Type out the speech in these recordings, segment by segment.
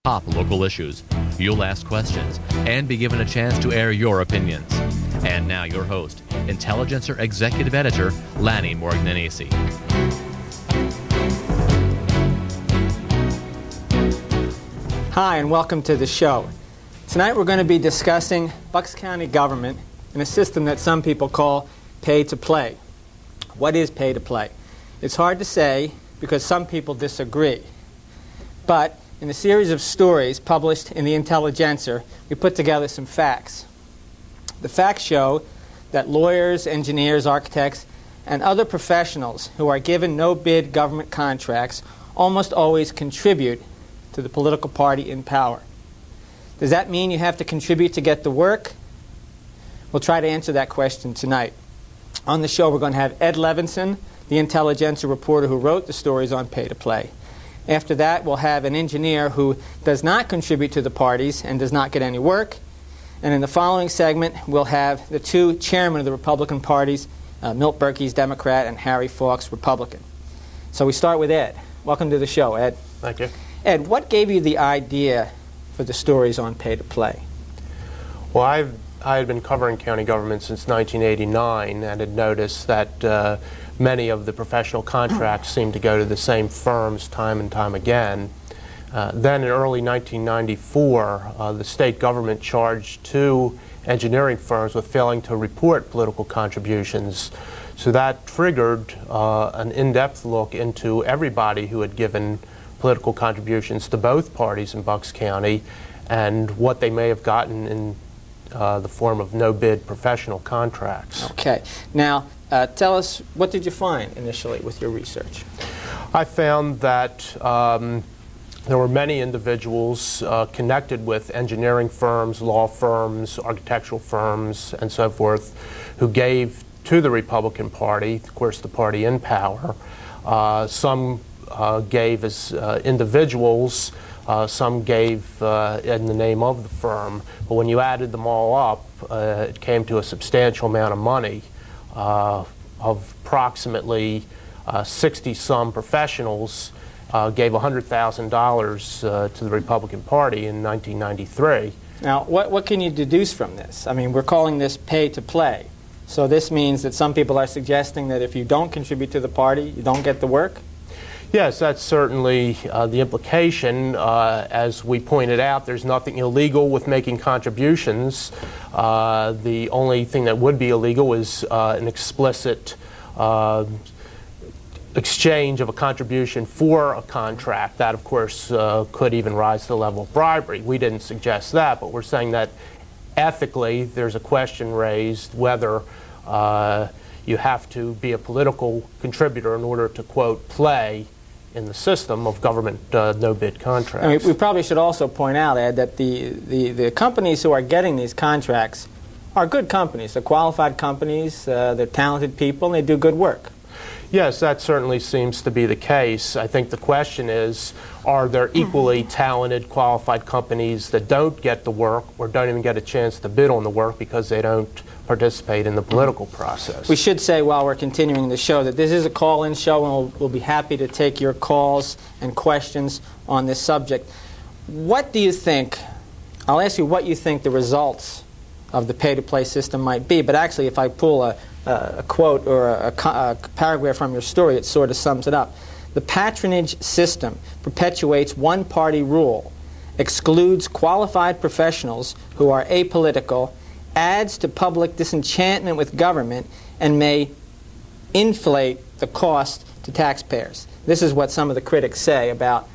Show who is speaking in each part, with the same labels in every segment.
Speaker 1: top local issues. You'll ask questions and be given a chance to air your opinions. And now your host, Intelligencer Executive Editor, Lanny Morgnanesi.
Speaker 2: Hi, and welcome to the show. Tonight we're going to be discussing Bucks County government and a system that some people call pay-to-play. What is pay-to-play? It's hard to say because some people disagree. But in a series of stories published in the Intelligencer, we put together some facts. The facts show that lawyers, engineers, architects, and other professionals who are given no-bid government contracts almost always contribute to the political party in power. Does that mean you have to contribute to get the work? We'll try to answer that question tonight. On the show, we're going to have Ed Levinson, the Intelligencer reporter who wrote the stories on pay-to-play. After that, we'll have an engineer who does not contribute to the parties and does not get any work. And in the following segment, we'll have the two chairmen of the Republican parties, Milt Berkey's Democrat and Harry Faulk's Republican. So we start with Ed. Welcome to the show, Ed.
Speaker 3: Thank you.
Speaker 2: Ed, what gave you the idea for the stories on pay-to-play?
Speaker 3: Well, I had been covering county government since 1989 and had noticed that many of the professional contracts seemed to go to the same firms time and time again. Then in early 1994, the state government charged two engineering firms with failing to report political contributions. So that triggered an in-depth look into everybody who had given political contributions to both parties in Bucks County and what they may have gotten in the form of no-bid professional contracts.
Speaker 2: Okay. Now, tell us, what did you find initially with your research?
Speaker 3: I found that there were many individuals connected with engineering firms, law firms, architectural firms, and so forth, who gave to the Republican Party, of course the party in power. Some gave as individuals, some gave in the name of the firm, but when you added them all up, it came to a substantial amount of money. Of approximately 60-some professionals gave $100,000 to the Republican Party in 1993.
Speaker 2: Now, what can you deduce from this? I mean, we're calling this pay-to-play. So this means that some people are suggesting that if you don't contribute to the party, you don't get the work?
Speaker 3: Yes, that's certainly the implication. As we pointed out, there's nothing illegal with making contributions. The only thing that would be illegal is an explicit exchange of a contribution for a contract. That, of course, could even rise to the level of bribery. We didn't suggest that, but we're saying that ethically there's a question raised whether you have to be a political contributor in order to, quote, play in the system of government no-bid contracts.
Speaker 2: I mean, we probably should also point out, Ed, that the companies who are getting these contracts are good companies. They're qualified companies, they're talented people, and they do good work.
Speaker 3: Yes, that certainly seems to be the case. I think the question is, are there equally talented, qualified companies that don't get the work or don't even get a chance to bid on the work because they don't participate in the political process?
Speaker 2: We should say while we're continuing the show that this is a call-in show, and we'll be happy to take your calls and questions on this subject. What do you think, I'll ask you what you think the results of the pay-to-play system might be, but actually if I pull a quote or a paragraph from your story, it sort of sums it up. The patronage system perpetuates one-party rule, excludes qualified professionals who are apolitical, adds to public disenchantment with government, and may inflate the cost to taxpayers. This is what some of the critics say about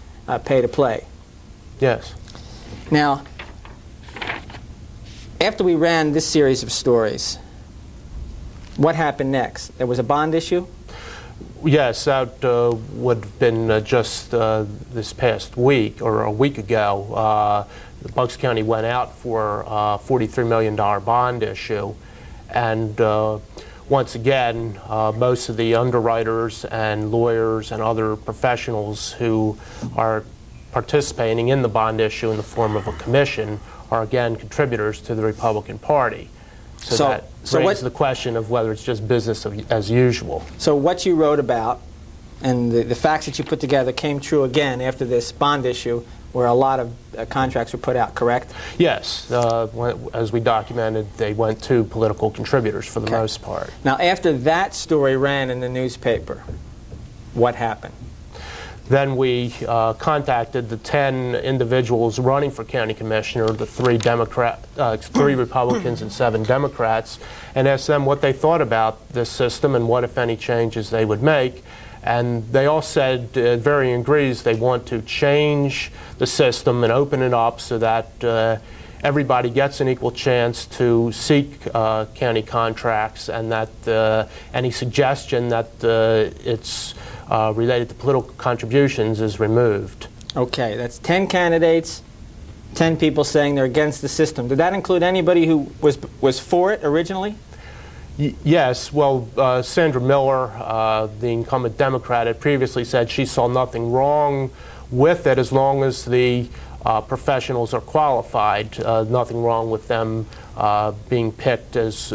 Speaker 2: pay-to-play.
Speaker 3: Yes.
Speaker 2: Now, after we ran this series of stories, what happened next? There was a bond issue?
Speaker 3: Yes, that would have been just this past week or a week ago. The Bucks County went out for a $43 million bond issue, and once again, most of the underwriters and lawyers and other professionals who are participating in the bond issue in the form of a commission are again contributors to the Republican Party. So that raises the question of whether it's just business as usual.
Speaker 2: So what you wrote about and the facts that you put together came true again after this bond issue where a lot of contracts were put out, correct?
Speaker 3: Yes. As we documented, they went to political contributors for the most part.
Speaker 2: Now, after that story ran in the newspaper, what happened?
Speaker 3: Then we contacted the 10 individuals running for county commissioner, the 3 Republicans and 7 Democrats, and asked them what they thought about this system and what, if any, changes they would make. And they all said, varying degrees, they want to change the system and open it up so that everybody gets an equal chance to seek county contracts, and that any suggestion that it's related to political contributions is removed.
Speaker 2: Okay, that's 10 candidates, 10 people saying they're against the system. Did that include anybody who was for it originally?
Speaker 3: Yes. Well, Sandra Miller, the incumbent Democrat, had previously said she saw nothing wrong with it as long as the professionals are qualified. Nothing wrong with them being picked as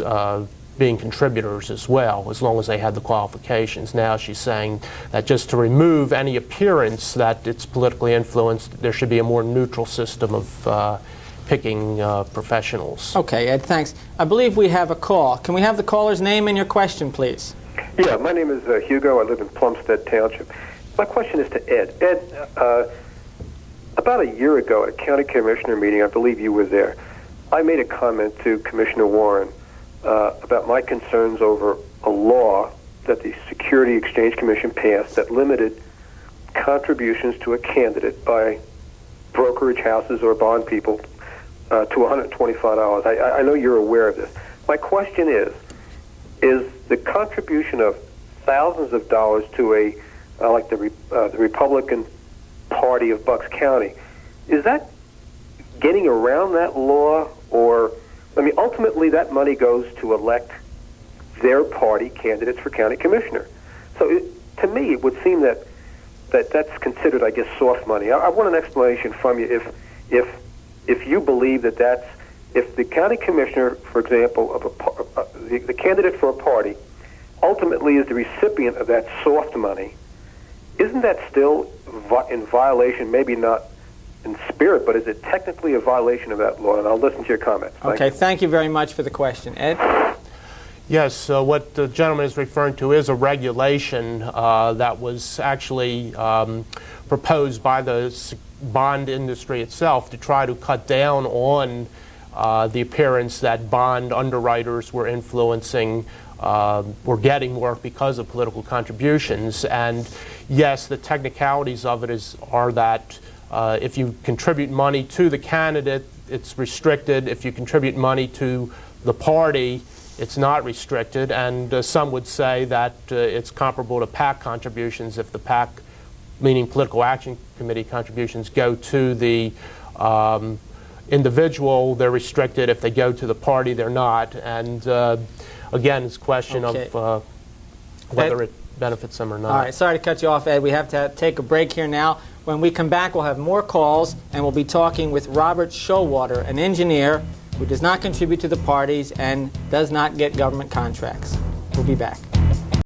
Speaker 3: being contributors as well, as long as they had the qualifications. Now she's saying that just to remove any appearance that it's politically influenced, there should be a more neutral system of picking professionals.
Speaker 2: Okay, Ed, thanks. I believe we have a call. Can we have the caller's name and your question, please?
Speaker 4: Yeah, my name is Hugo. I live in Plumstead Township. My question is to Ed. Ed, about a year ago at a county commissioner meeting, I believe you were there, I made a comment to Commissioner Warren about my concerns over a law that the Security Exchange Commission passed that limited contributions to a candidate by brokerage houses or bond people to $125. I know you're aware of this. My question is the contribution of thousands of dollars to a like the Republican Party of Bucks County, is that getting around that law? Or, I mean, ultimately that money goes to elect their party candidates for county commissioner. So to me, it would seem that that's considered, I guess, soft money. I want an explanation from you if you believe that that's, if the county commissioner, for example, of the candidate for a party ultimately is the recipient of that soft money, isn't that still in violation, maybe not in spirit, but is it technically a violation of that law? And I'll listen to your comments.
Speaker 2: Okay, thank you very much for the question. Ed?
Speaker 3: Yes, what the gentleman is referring to is a regulation that was actually proposed by the bond industry itself to try to cut down on the appearance that bond underwriters were influencing, were getting work because of political contributions. And yes, the technicalities of it are that if you contribute money to the candidate, it's restricted. If you contribute money to the party, it's not restricted. And some would say that it's comparable to PAC contributions. If the PAC, meaning Political Action Committee contributions, go to the individual, they're restricted. If they go to the party, they're not. And again, it's a question of whether it benefits them or not.
Speaker 2: All right, sorry to cut you off, Ed. We have to take a break here now. When we come back, we'll have more calls, and we'll be talking with Robert Showalter, an engineer who does not contribute to the parties and does not get government contracts. We'll be back.